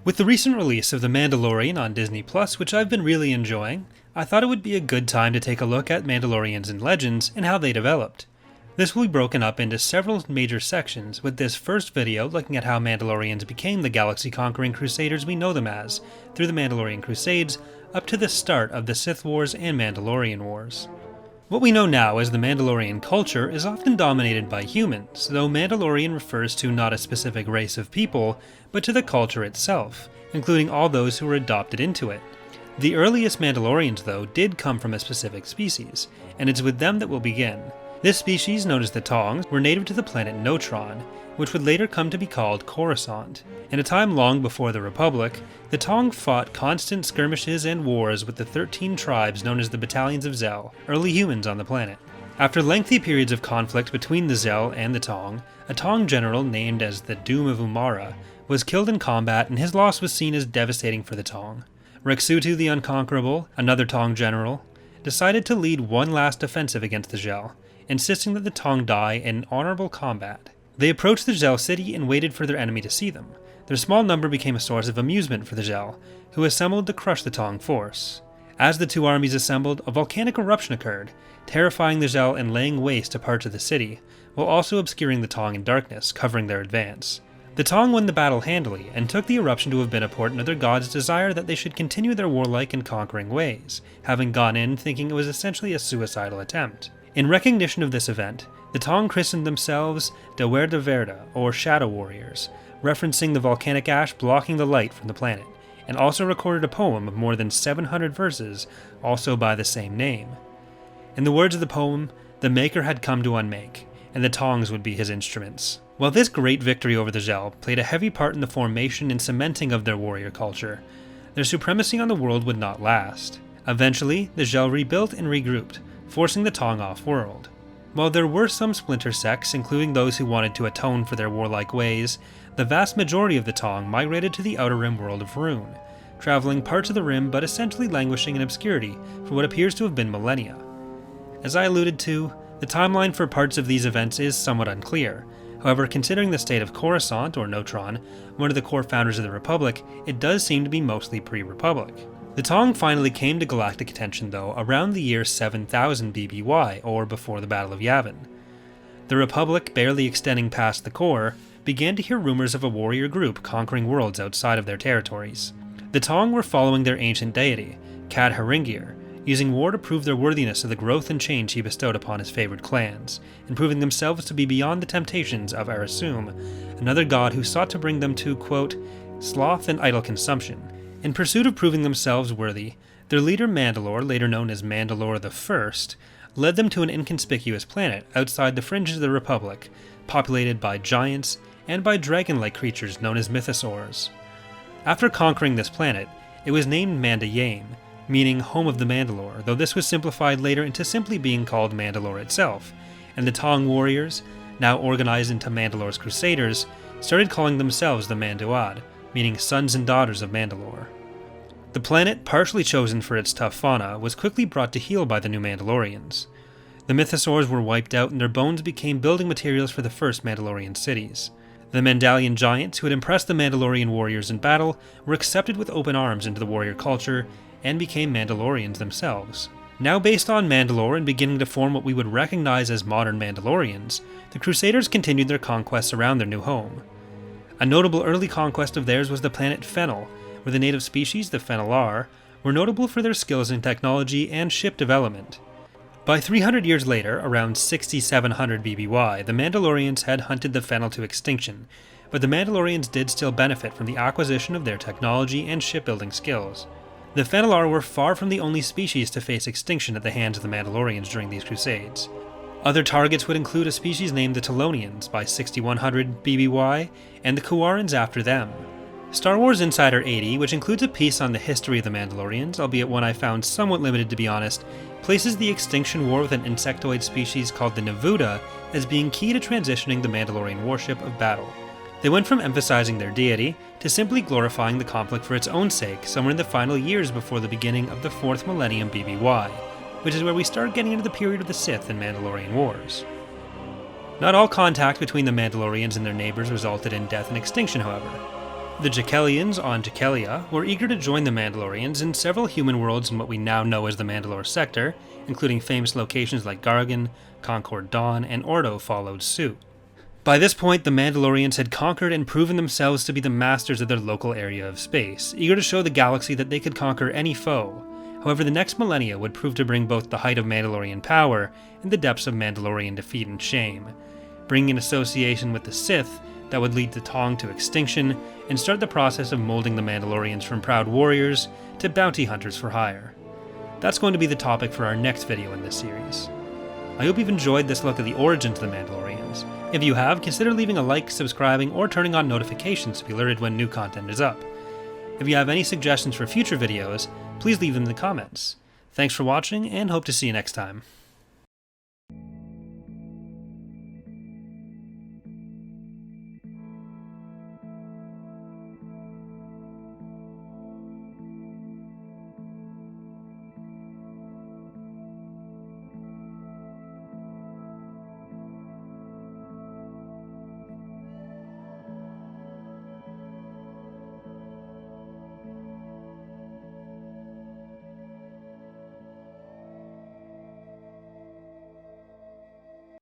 With the recent release of The Mandalorian on Disney+, which I've been really enjoying, I thought it would be a good time to take a look at Mandalorians and Legends and how they developed. This will be broken up into several major sections, with this first video looking at how Mandalorians became the galaxy-conquering Crusaders we know them as, through the Mandalorian Crusades, up to the start of the Sith Wars and Mandalorian Wars. What we know now as the Mandalorian culture is often dominated by humans, though Mandalorian refers to not a specific race of people, but to the culture itself, including all those who were adopted into it. The earliest Mandalorians, though, did come from a specific species, and it's with them that we'll begin. This species, known as the Taungs, were native to the planet Notron, which would later come to be called Coruscant. In a time long before the Republic, the Taung fought constant skirmishes and wars with the 13 tribes known as the Battalions of Zell, early humans on the planet. After lengthy periods of conflict between the Zell and the Taung, a Taung general named as the Doom of Umara was killed in combat, and his loss was seen as devastating for the Taung. Rexutu the Unconquerable, another Taung general, decided to lead one last offensive against the Zell, insisting that the Taung die in honorable combat. They approached the Zell city and waited for their enemy to see them. Their small number became a source of amusement for the Zell, who assembled to crush the Taung force. As the two armies assembled, a volcanic eruption occurred, terrifying the Zell and laying waste to parts of the city, while also obscuring the Taung in darkness, covering their advance. The Taung won the battle handily, and took the eruption to have been a portent of their god's desire that they should continue their warlike and conquering ways, having gone in thinking it was essentially a suicidal attempt. In recognition of this event, the Taung christened themselves Dawerde Verda, or Shadow Warriors, referencing the volcanic ash blocking the light from the planet, and also recorded a poem of more than 700 verses, also by the same name. In the words of the poem, the Maker had come to unmake, and the Taungs would be his instruments. While this great victory over the Zell played a heavy part in the formation and cementing of their warrior culture, their supremacy on the world would not last. Eventually, the Zell rebuilt and regrouped, forcing the Taung off-world. While there were some splinter sects, including those who wanted to atone for their warlike ways, the vast majority of the Taung migrated to the Outer Rim world of Rune, traveling parts of the Rim but essentially languishing in obscurity for what appears to have been millennia. As I alluded to, the timeline for parts of these events is somewhat unclear. However, considering the state of Coruscant, or Notron, one of the core founders of the Republic, it does seem to be mostly pre-Republic. The Taung finally came to galactic attention, though, around the year 7000 BBY, or before the Battle of Yavin. The Republic, barely extending past the core, began to hear rumors of a warrior group conquering worlds outside of their territories. The Taung were following their ancient deity, Cad Haringir, using war to prove their worthiness of the growth and change he bestowed upon his favored clans, and proving themselves to be beyond the temptations of Arasum, another god who sought to bring them to, quote, sloth and idle consumption. In pursuit of proving themselves worthy, their leader Mandalore, later known as Mandalore I, led them to an inconspicuous planet outside the fringes of the Republic, populated by giants and by dragon-like creatures known as mythosaurs. After conquering this planet, it was named Mandayame, meaning home of the Mandalore, though this was simplified later into simply being called Mandalore itself, and the Taung warriors, now organized into Mandalore's Crusaders, started calling themselves the Manduad, meaning sons and daughters of Mandalore. The planet, partially chosen for its tough fauna, was quickly brought to heel by the new Mandalorians. The mythosaurs were wiped out and their bones became building materials for the first Mandalorian cities. The Mandalorian giants, who had impressed the Mandalorian warriors in battle, were accepted with open arms into the warrior culture and became Mandalorians themselves. Now based on Mandalore and beginning to form what we would recognize as modern Mandalorians, the Crusaders continued their conquests around their new home. A notable early conquest of theirs was the planet Fennel, where the native species, the Fennelar, were notable for their skills in technology and ship development. By 300 years later, around 6700 BBY, the Mandalorians had hunted the Fennel to extinction, but the Mandalorians did still benefit from the acquisition of their technology and shipbuilding skills. The Fennelar were far from the only species to face extinction at the hands of the Mandalorians during these crusades. Other targets would include a species named the Telonians by 6100 BBY, and the Kuarans after them. Star Wars Insider 80, which includes a piece on the history of the Mandalorians, albeit one I found somewhat limited to be honest, places the extinction war with an insectoid species called the Nevuda as being key to transitioning the Mandalorian warship of battle. They went from emphasizing their deity to simply glorifying the conflict for its own sake somewhere in the final years before the beginning of the 4th millennium BBY, which is where we start getting into the period of the Sith and Mandalorian Wars. Not all contact between the Mandalorians and their neighbors resulted in death and extinction, however. The Jakelians on Jakelia were eager to join the Mandalorians, and several human worlds in what we now know as the Mandalore sector, including famous locations like Gargan, Concord Dawn, and Ordo, followed suit. By this point, the Mandalorians had conquered and proven themselves to be the masters of their local area of space, eager to show the galaxy that they could conquer any foe. However, the next millennia would prove to bring both the height of Mandalorian power and the depths of Mandalorian defeat and shame, bringing an association with the Sith that would lead the Taung to extinction and start the process of molding the Mandalorians from proud warriors to bounty hunters for hire. That's going to be the topic for our next video in this series. I hope you've enjoyed this look at the origins of the Mandalorians. If you have, consider leaving a like, subscribing, or turning on notifications to be alerted when new content is up. If you have any suggestions for future videos, please leave them in the comments. Thanks for watching, and hope to see you next time.